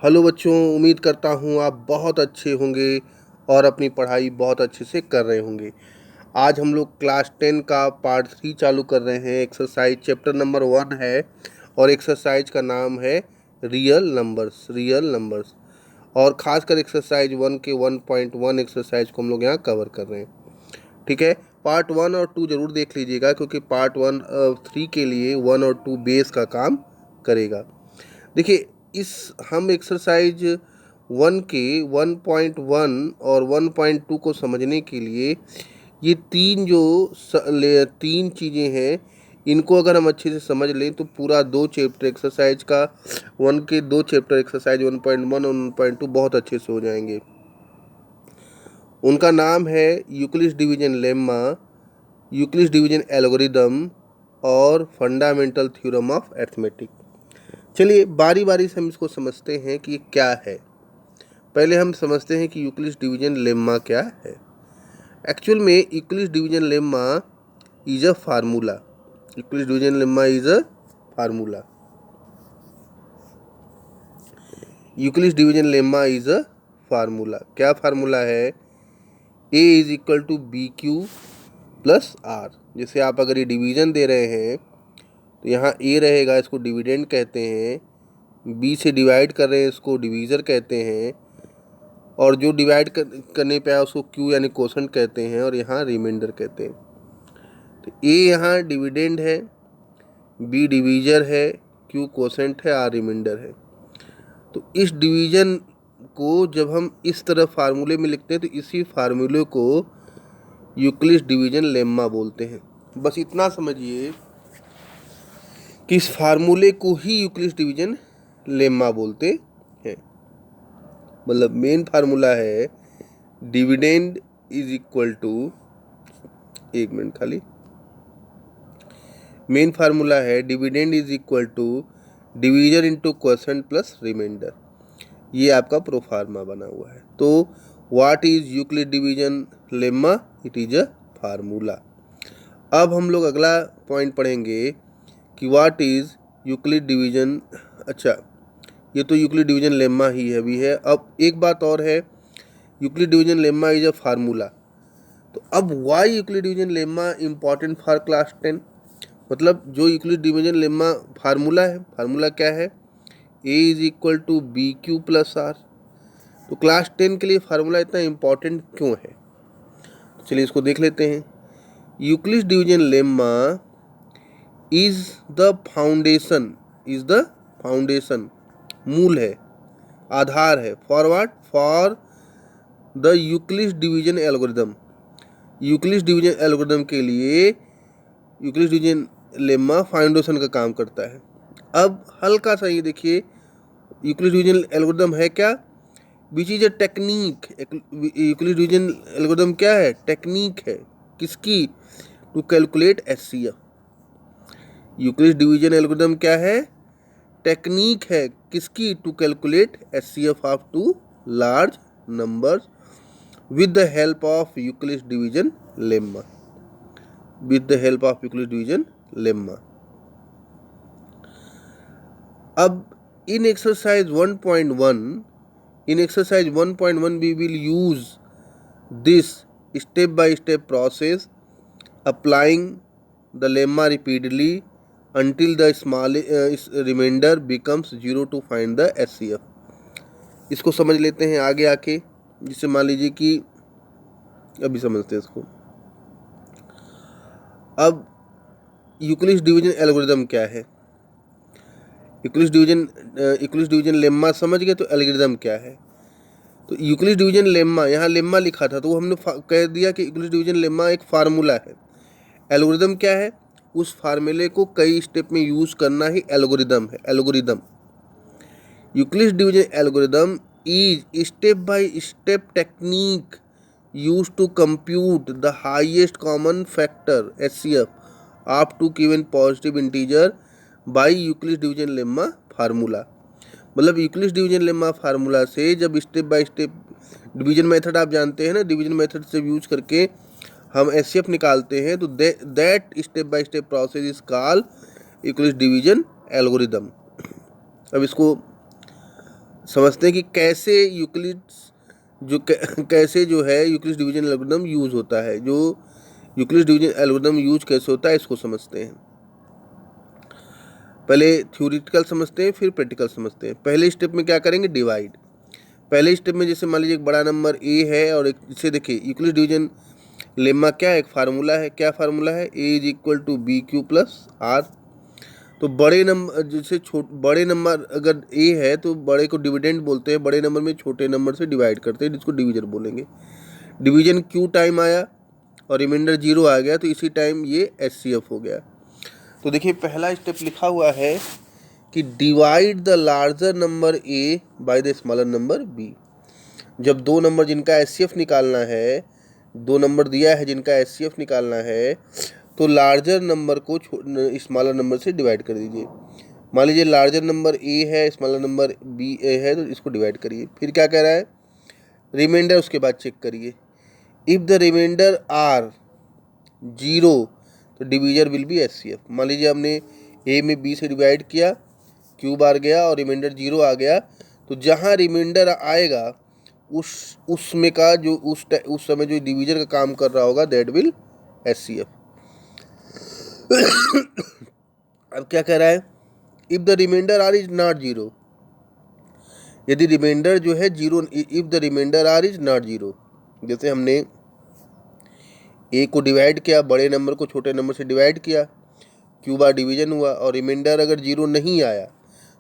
Hello बच्चों, उम्मीद करता हूँ आप बहुत अच्छे होंगे और अपनी पढ़ाई बहुत अच्छे से कर रहे होंगे। आज हम लोग क्लास 10 का पार्ट 3 चालू कर रहे हैं। एक्सरसाइज चैप्टर नंबर 1 है और एक्सरसाइज का नाम है रियल नंबर्स। और ख़ासकर एक्सरसाइज 1 के 1.1 एक्सरसाइज को हम लोग यहाँ कवर कर रहे हैं। ठीक है, पार्ट 1 और 2 ज़रूर देख लीजिएगा क्योंकि पार्ट 3 के लिए 1 और 2 बेस का काम करेगा। देखिए, इस हम एक्सरसाइज 1 के 1.1 और 1.2 को समझने के लिए ये तीन चीज़ें हैं, इनको अगर हम अच्छे से समझ लें तो पूरा 2 चैप्टर एक्सरसाइज का 1 के 2 चैप्टर एक्सरसाइज 1.1 और 1.2 बहुत अच्छे से हो जाएंगे। उनका नाम है Euclid's division lemma, Euclid's division algorithm और फंडामेंटल थ्योरम ऑफ अरिथमेटिक। चलिए बारी बारी से हम इसको समझते हैं कि ये क्या है। पहले हम समझते हैं कि यूक्लिड्स डिवीजन लेम्मा क्या है। एक्चुअल में Euclid's division lemma is a formula. Euclid's division lemma is a formula. Euclid's division lemma is a formula. क्या फार्मूला है? A is equal to B Q plus R. जैसे आप अगर ये division दे रहे हैं तो यहाँ ए रहेगा, इसको डिविडेंड कहते हैं। बी से डिवाइड कर रहे हैं, इसको डिवीज़र कहते हैं। और जो डिवाइड करने पे आया उसको क्यू यानी कोशेंट कहते हैं और यहाँ रिमाइंडर कहते हैं। तो ए यहाँ डिविडेंड है, बी डिवीज़र है, क्यू कोशेंट है, आर रिमाइंडर है। तो इस डिवीज़न को जब हम इस तरह फार्मूले में लिखते हैं तो इसी फार्मूले को यूक्लिड्स डिवीजन लेम्मा बोलते हैं। बस इतना समझिए कि इस फार्मूले को ही यूक्लिड्स डिवीजन लेम्मा बोलते हैं। मतलब मेन फार्मूला है डिविडेंड इज इक्वल टू, एक मिनट खाली, मेन फार्मूला है dividend is equal to division into quotient plus remainder. ये आपका प्रोफार्मा बना हुआ है। तो what is Euclid division lemma? It is a formula. अब हम लोग अगला पॉइंट पढ़ेंगे कि व्हाट इज यूक्लिड डिवीजन। अच्छा, ये तो यूक्लिड डिवीजन लेम्मा ही अभी है। अब एक बात और है, Euclid division lemma is a formula. तो अब why Euclid division lemma important for class 10? मतलब जो यूक्लिड डिवीजन लेम्मा फार्मूला है, फार्मूला क्या है? A is equal to B Q plus R. तो क्लास 10 के लिए फार्मूला इतना इम्पॉर्टेंट क्यों है? तो चलिए इसको देख लेते हैं। Euclid's division lemma is the foundation, is the foundation, मूल है, आधार है, for what? For the Euclid's division algorithm. Euclid's division algorithm के लिए यूक्लिड्स डिवीजन लेम्मा फाउंडेशन का काम करता है। अब हल्का सा ये देखिए, यूक्लिड्स डिवीजन एल्गोरिदम है क्या? Which is a technique. Euclid's division algorithm क्या है? टेक्निक है। किसकी? To calculate HCF. Euclid's division algorithm क्या है? टेक्निक है। किसकी? To calculate HCF of two large numbers with the help of Euclid's division lemma, with the help of Euclid's division lemma. अब in exercise 1.1, in exercise 1.1 we will use this step by step process, applying the lemma repeatedly until the remainder becomes 0 to find the HCF। इसको समझ लेते हैं आगे आके। जिससे मान लीजिए कि अभी समझते हैं इसको। अब यूक्लिड्स डिवीजन एल्गोरिदम क्या है? यूक्लिड्स डिवीजन लेम्मा समझ गए, तो एल्गोरिदम क्या है? तो यूक्लिड्स डिवीजन लेम्मा, यहाँ लेम्मा लिखा था तो वो हमने कह दिया कि यूक्लिड्स डिवीजन लेम्मा एक फार्मूला है। एल्गोरिदम क्या है? उस फार्मूले को कई स्टेप में यूज करना ही एल्गोरिदम है। Algorithm, Euclid's division algorithm is step by step technique used to compute the highest common factor HCF up to given positive integer by Euclid's division lemma formula. मतलब यूक्लिड्स डिवीजन लेम्मा फार्मूला से जब step by step division method आप जानते हैं ना, division method से use करके हम एचसीएफ निकालते हैं, तो that step by step process is called Euclid's division algorithm. अब इसको समझते हैं कि कैसे यूक्लिड्स कैसे जो है यूक्लिड्स डिवीजन एल्गोरिथम यूज़ होता है। जो यूक्लिड्स डिवीजन एल्गोरिथम यूज कैसे होता है इसको समझते हैं। पहले थ्योरेटिकल समझते हैं, फिर प्रैक्टिकल समझते हैं। पहले स्टेप में क्या करेंगे, डिवाइड। पहले स्टेप में जैसे मान लीजिए एक बड़ा नंबर ए है और एक, इसे देखिए यूक्लिड्स डिवीजन लेम्मा क्या है, एक फार्मूला है। क्या फार्मूला है, A is equal to B Q plus R. तो बड़े नंबर जैसे बड़े नंबर अगर ए है तो बड़े को डिविडेंड बोलते हैं, बड़े नंबर में छोटे नंबर से डिवाइड करते हैं, जिसको डिवीजन बोलेंगे। डिवीजन क्यू टाइम आया और रिमाइंडर 0 आ गया तो इसी टाइम ये एचसीएफ हो गया। तो देखिए पहला स्टेप लिखा हुआ है कि divide the larger number A by the smaller number B. जब दो नंबर जिनका एचसीएफ निकालना है, दो नंबर दिया है जिनका एचसीएफ निकालना है, तो लार्जर नंबर को स्मॉलर नंबर से डिवाइड कर दीजिए। मान लीजिए लार्जर नंबर ए है, स्मॉलर नंबर बी ए है, तो इसको डिवाइड करिए। फिर क्या कह रहा है, रिमाइंडर उसके बाद चेक करिए। इफ़ द रिमाइंडर आर 0 तो डिवीजर विल बी एचसीएफ। मान लीजिए हमने ए में बी से डिवाइड किया, क्यू बार गया और रिमाइंडर 0 आ गया, तो जहाँ रिमाइंडर आएगा उसमें का जो उस समय जो डिवीजर का काम कर रहा होगा दैट विल एचसीएफ। अब क्या कह रहा है, if the remainder r is not 0, यदि रिमाइंडर जो है 0, if the remainder r is not 0, जैसे हमने ए को डिवाइड किया, बड़े नंबर को छोटे नंबर से डिवाइड किया, क्यू बार डिवीजन हुआ और रिमाइंडर अगर 0 नहीं आया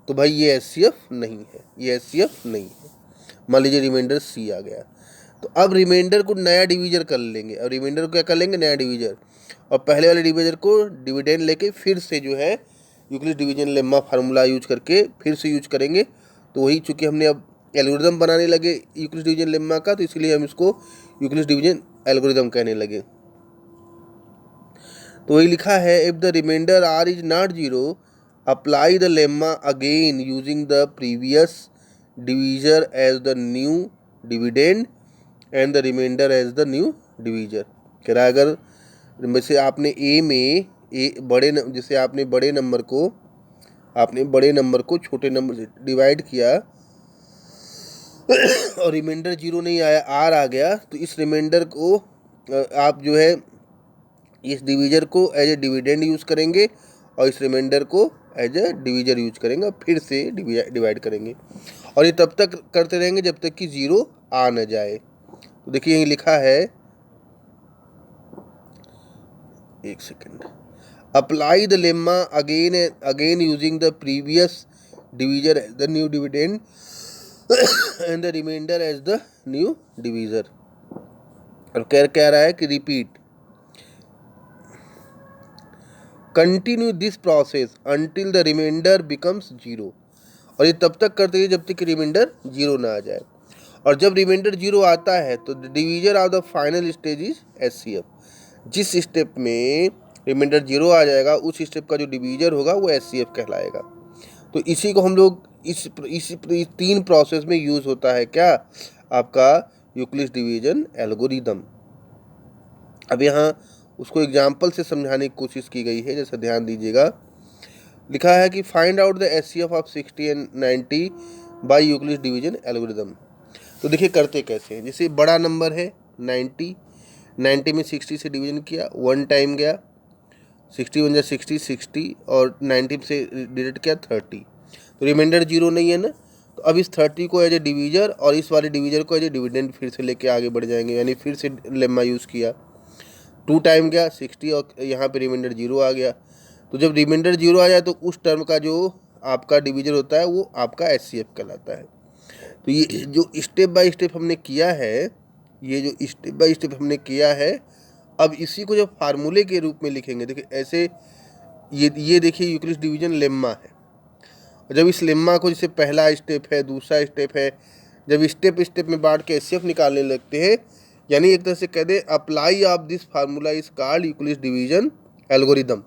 तो भाई ये एचसीएफ नहीं है, ये एचसीएफ नहीं है। मान लीजिए रिमाइंडर सी आ गया, तो अब रिमाइंडर को नया डिवीजर कर लेंगे। और रिमाइंडर को क्या कर लेंगे, नया डिवीजर, और पहले वाले डिवीजर को डिविडेंड लेके फिर से जो है Euclid division lemma formula use करके फिर से यूज करेंगे। तो वही चूँकि हमने अब एल्गोरिदम बनाने लगे यूक्लिड डिवीजन लेम्मा का, तो इसलिए हम इसको यूक्लिड डिवीजन एल्गोरिदम कहने लगे। तो वही लिखा है, if the remainder r is not 0 apply the lemma again using the previous divisor as the new dividend and the remainder as the new divisor. कह रहा है अगर वैसे आपने ए में जैसे आपने बड़े नंबर को छोटे नंबर से डिवाइड किया और रिमाइंडर 0 नहीं आया, आर आ गया, तो इस रिमाइंडर को आप जो है इस डिवीजर को एज ए डिविडेंड यूज़ करेंगे और इस रिमाइंडर को एज ए डिवीजर यूज करेंगे और फिर से डिवाइड करेंगे, और ये तब तक करते रहेंगे जब तक कि 0 आ न जाए। तो देखिए यही लिखा है, एक second, apply the lemma again using the previous divisor as the new dividend and the remainder as the new divisor. और कह रहा है कि repeat continue this process until the remainder becomes 0, और ये तब तक करते हैं जब तक कि रिमाइंडर 0 ना आ जाए। और जब रिमाइंडर 0 आता है तो divisor of the final stage is HCF. जिस स्टेप में रिमाइंडर 0 आ जाएगा उस स्टेप का जो डिवीजर होगा वो एचसीएफ कहलाएगा। तो इसी को हम लोग इस 3 प्रोसेस में यूज़ होता है क्या, आपका यूक्लिड्स डिवीजन एल्गोरिदम। अब यहाँ उसको एग्जाम्पल से समझाने की कोशिश की गई है, जैसे ध्यान दीजिएगा। लिखा है कि find out the HCF of 60 and 90 by Euclid's division algorithm. तो देखिए करते कैसे हैं, जैसे बड़ा नंबर है 90 में 60 से डिवीजन किया, 1 टाइम गया, 61 जा 60 और 90 से डिवाइड किया 30, तो रिमाइंडर 0 नहीं है ना, तो अब इस 30 को एज ए डिवीजर और इस वाले डिवीजर को एज ए डिविडेंड फिर से लेके आगे बढ़ जाएंगे, यानी फिर से लेम्मा यूज़ किया। 2 टाइम गया 60 और यहाँ पे रिमाइंडर 0 आ गया, तो जब रिमाइंडर 0 आ जाए तो उस टर्म का जो आपका डिवीजर होता है वो आपका एचसीएफ कहलाता है। तो ये जो स्टेप बाय स्टेप हमने किया है, अब इसी को जब फार्मूले के रूप में लिखेंगे, देखिए ऐसे ये देखिए यूक्लिड्स डिवीजन लेम्मा है। जब इस लेम्मा को जैसे पहला स्टेप है, दूसरा स्टेप है, जब स्टेप में बांट के एचसीएफ निकालने लगते हैं, यानी एक तरह से कह they apply of this formula is called Euclid's division algorithm.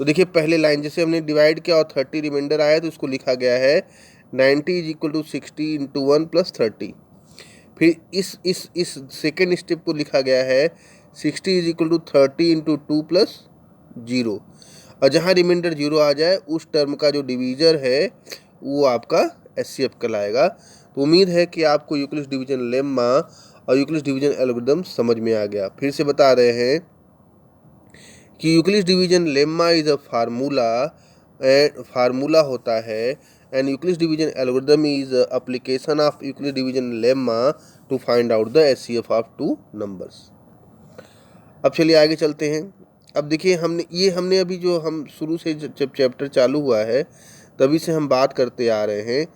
तो देखिए पहले लाइन जैसे हमने डिवाइड किया और 30 रिमाइंडर आया तो उसको लिखा गया है 90 is equal to 60 into 1 plus 30। फिर इस सेकेंड स्टेप को लिखा गया है 60 is equal to 30 into 2 plus 0, और जहाँ रिमाइंडर 0 आ जाए उस टर्म का जो डिवीजर है वो आपका SCF कहलाएगा। तो उम्मीद है कि आपको यूक्लिड्स डिवीजन लेम्मा और यूक्लिड्स डिवीजन एल्गोरिथम समझ में आ गया। फिर से बता रहे हैं कि Euclid's division lemma is a formula होता है and Euclid's division algorithm is application of Euclid's division lemma to find out the SCF of two numbers. अब चलिए आगे चलते हैं। अब देखिए हमने अभी जो हम शुरू से जब चैप्टर चालू हुआ है तभी से हम बात करते आ रहे हैं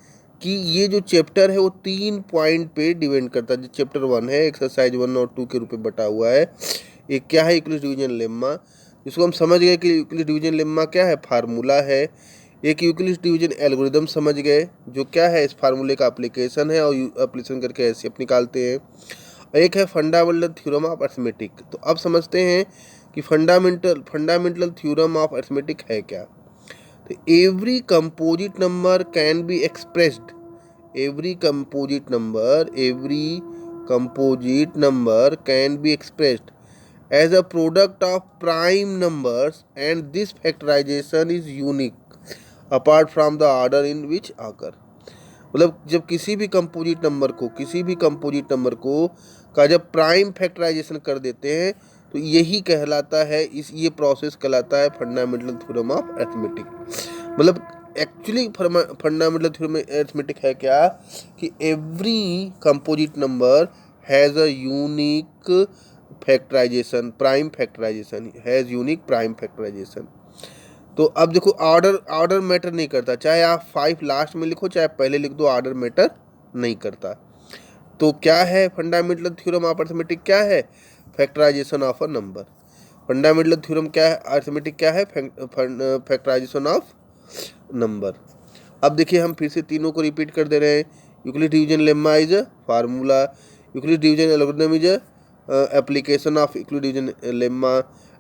कि ये जो चैप्टर है वो 3 पॉइंट पे डिपेंड करता है। जो चैप्टर 1 है एक्सरसाइज 1 और 2 के रूप में बटा हुआ है। एक क्या है यूक्लिड्स डिवीजन लेम्मा, जिसको हम समझ गए कि यूक्लिड्स डिवीजन लेम्मा क्या है, फार्मूला है। एक यूक्लिड्स डिवीजन एल्गोरिथम समझ गए जो क्या है, इस फार्मूले का एप्लीकेशन है और एप्लीकेशन करके एससीएफ निकालते हैं। एक है फंडामेंटल थ्योरम ऑफ अरिथमेटिक। तो अब समझते हैं कि फंडामेंटल थ्योरम ऑफ अरिथमेटिक है क्या। तो every composite number can be expressed, every composite number can be expressed as a product of prime numbers and this factorization is unique apart from the order in which occur। मतलब जब किसी भी composite number को का जब prime factorisation कर देते हैं तो यही कहलाता है, ये प्रोसेस कहलाता है फंडामेंटल थ्योरम ऑफ अरिथमेटिक। मतलब एक्चुअली फंडामेंटल थ्योरम अरिथमेटिक है क्या कि every composite number has a unique factorization, prime factorization, has unique prime factorization. तो अब देखो ऑर्डर मैटर नहीं करता, चाहे आप 5 लास्ट में लिखो चाहे पहले लिख दो, ऑर्डर मैटर नहीं करता। तो क्या है फंडामेंटल थ्योरम ऑफ अरिथमेटिक, क्या है, factorization of a number. Fundamental theorem क्या है, अरिथमेटिक क्या है, फैक्टराइजेशन ऑफ नंबर। अब देखिए हम फिर से तीनों को रिपीट कर दे रहे हैं। Euclid division lemma is a formula, Euclid division algorithm is a application of Euclid division lemma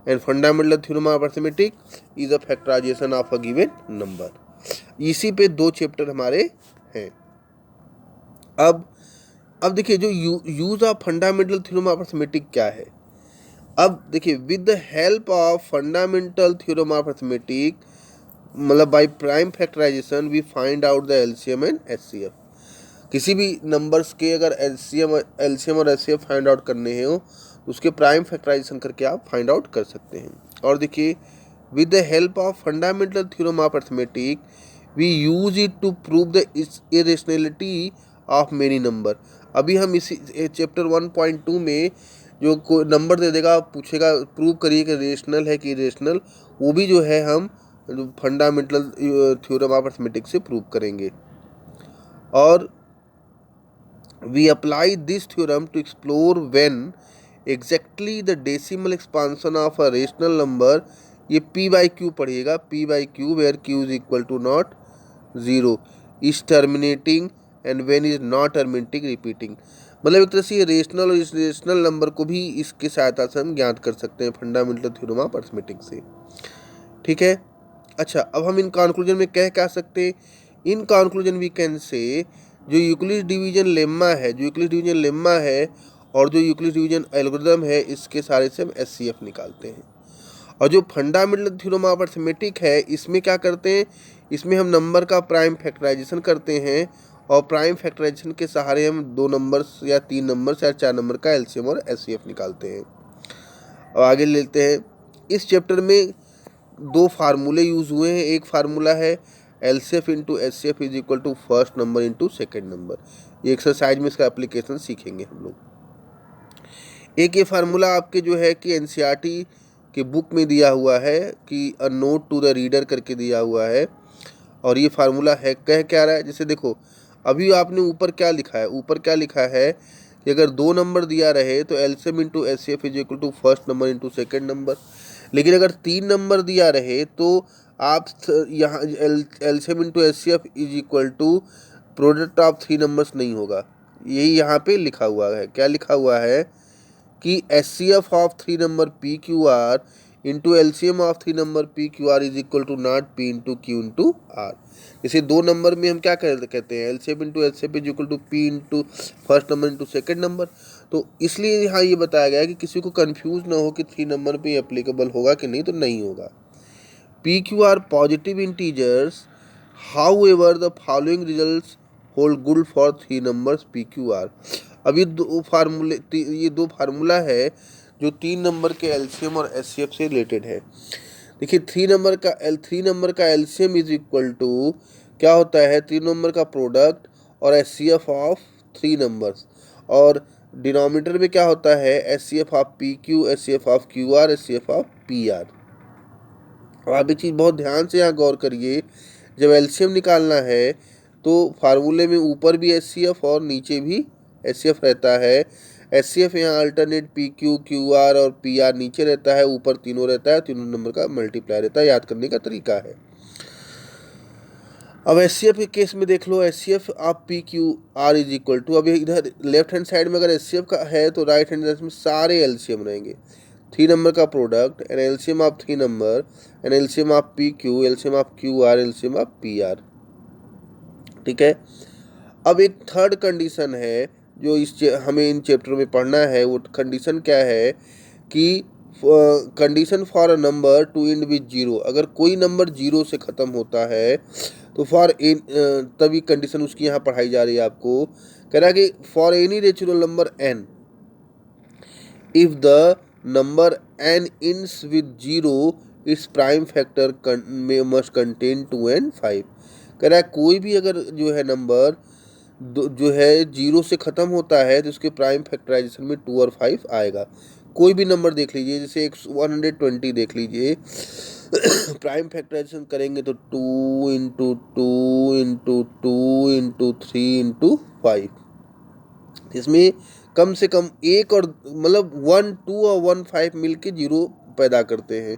and fundamental theorem of arithmetic is a factorization of a given number। इसी पे 2 चैप्टर हमारे हैं। अब देखिए जो use of fundamental theorem of arithmetic क्या है। अब देखिए with the help of fundamental theorem of arithmetic मतलब by prime factorisation we find out the LCM and HCF. किसी भी नंबर्स के अगर एलसीएम और एचसीएफ फाइंड आउट करने हैं उसके प्राइम फैक्टराइजेशन करके आप फाइंड आउट कर सकते हैं। और देखिए with the help of fundamental theorem of arithmetic we use it to prove the irrationality of many number. अभी हम इसी चैप्टर 1.2 में जो कोई नंबर दे देगा पूछेगा प्रूव करिए कि रेशनल है कि इरेशनल, वो भी जो है हम फंडामेंटल थ्योरम ऑफ अरिथमेटिक से प्रूव करेंगे। और we apply this theorem to explore when exactly the decimal expansion of a rational number, ये p by q पढ़िएगा, p by q where q is equal to not 0 is terminating and when is not terminating repeating। मतलब एक तरह से ये rational और irrational number को भी इसकी सहायता से हम ज्ञात कर सकते हैं फंडामेंटल थ्योरम ऑफ अरिथमेटिक से। ठीक है, अच्छा अब हम इन कंक्लूजन में कह सकते हैं, in conclusion we can say जो यूक्लिड डिवीजन लेम्मा है और जो यूक्लिड डिवीजन एल्गोरिथम है इसके सारे से हम एचसीएफ निकालते हैं। और जो फंडामेंटल थ्योरम ऑफ अरिथमेटिक है इसमें क्या करते हैं, इसमें हम नंबर का प्राइम फैक्टराइजेशन करते हैं और प्राइम फैक्टराइजेशन के सहारे हम 2 नंबर्स या 3 नंबर्स या 4 नंबर का एलसीएम और एचसीएफ निकालते हैं। अब आगे लेते हैं। इस चैप्टर में 2 फार्मूले यूज़ हुए हैं। एक फार्मूला है LCF into HCF is equal to first number into second number. ये एक्सरसाइज में इसका एप्लीकेशन सीखेंगे हम लोग। एक ये फार्मूला आपके जो है कि एनसीईआरटी के बुक में दिया हुआ है कि a note to the reader करके दिया हुआ है। और ये फार्मूला है कह क्या रहा है, जैसे देखो अभी आपने ऊपर क्या लिखा है कि अगर 2 नंबर दिया रहे तो LCM into HCF is equal to first number into second number. लेकिन अगर 3 नंबर दिया रहे तो आप यहाँ LCM into HCF is equal to product of 3 numbers नहीं होगा। यही यहाँ पे लिखा हुआ है, क्या लिखा हुआ है कि HCF of 3 number p q r into LCM of 3 number p q r is equal to not p into q into r. जैसे 2 नंबर में हम क्या कहते हैं LCM into HCF is equal to p into first number into second number. तो इसलिए यहाँ ये बताया गया है कि किसी को कंफ्यूज ना हो कि 3 नंबर पे एप्लीकेबल होगा कि नहीं, तो नहीं होगा। P q are positive integers, however the following results hold good for 3 numbers PQR। अब ये दो फार्मूला है जो 3 नंबर के एलसीएम और एचसीएफ से रिलेटेड है। देखिए 3 नंबर का एलसीएम इज इक्वल टू क्या होता है, 3 नंबर का प्रोडक्ट और एचसीएफ ऑफ 3 नंबर्स, और डिनोमिनेटर में क्या होता है, HCF of PQ, HCF of QR, HCF of PR। और आप एक चीज़ बहुत ध्यान से यहाँ गौर करिए, जब एलसीएम निकालना है तो फार्मूले में ऊपर भी एचसीएफ और नीचे भी एचसीएफ रहता है। एचसीएफ यहाँ अल्टरनेट PQ, QR और PR नीचे रहता है, ऊपर तीनों रहता है, तीनों नंबर का मल्टीप्लाई रहता है। याद करने का तरीका है। अब एचसीएफ के केस में देख लो, HCF of PQR is equal to, अब इधर लेफ्ट हैंड साइड में अगर एचसीएफ का है तो राइट हैंड साइड में सारे एलसीएम रहेंगे। 3 नंबर का product and LCM of 3 number, and LCM of PQ, LCM of QR, LCM of PR। ठीक है। अब एक थर्ड कंडीशन है जो हमें इन चैप्टर में पढ़ना है। वो कंडीशन क्या है कि condition for a number two and with 0, अगर कोई नंबर 0 से ख़त्म होता है तो तभी कंडीशन उसकी यहाँ पढ़ाई जा रही है आपको। कह रहा है कि for any natural number n, if the number n ends with 0, its prime factor must contain 2 and 5। कह रहा है कोई भी अगर जो है नंबर जो है 0 से ख़त्म होता है तो उसके प्राइम फैक्टराइजेशन में 2 और 5 आएगा। कोई भी नंबर देख लीजिए, जैसे 120 देख लीजिए, प्राइम फैक्टराइजेशन करेंगे तो 2 इंटू 2 इंटू 2 इंटू 3 इंटू 5। इसमें कम से कम एक और मतलब 1, 2 और 1, 5 मिल के 0 पैदा करते हैं।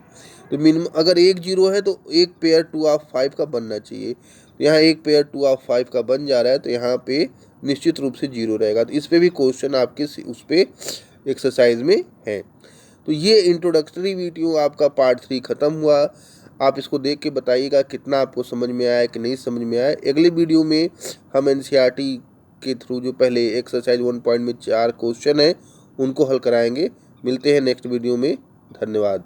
तो मिनिमम अगर एक 0 है तो एक पेयर 2 ऑफ 5 का बनना चाहिए। तो यहाँ एक पेयर 2 ऑफ 5 का बन जा रहा है, तो यहाँ पे निश्चित रूप से 0 रहेगा। तो इस पे भी क्वेश्चन आपके उस पे एक्सरसाइज में है। तो ये इंट्रोडक्टरी वीडियो आपका पार्ट 3 ख़त्म हुआ। आप इसको देख के बताइएगा कितना आपको समझ में आया कि नहीं समझ में आया। अगले वीडियो में हम NCERT के थ्रू जो पहले एक्सरसाइज 1 पॉइंट में 4 क्वेश्चन है उनको हल कराएंगे। मिलते हैं नेक्स्ट वीडियो में। धन्यवाद।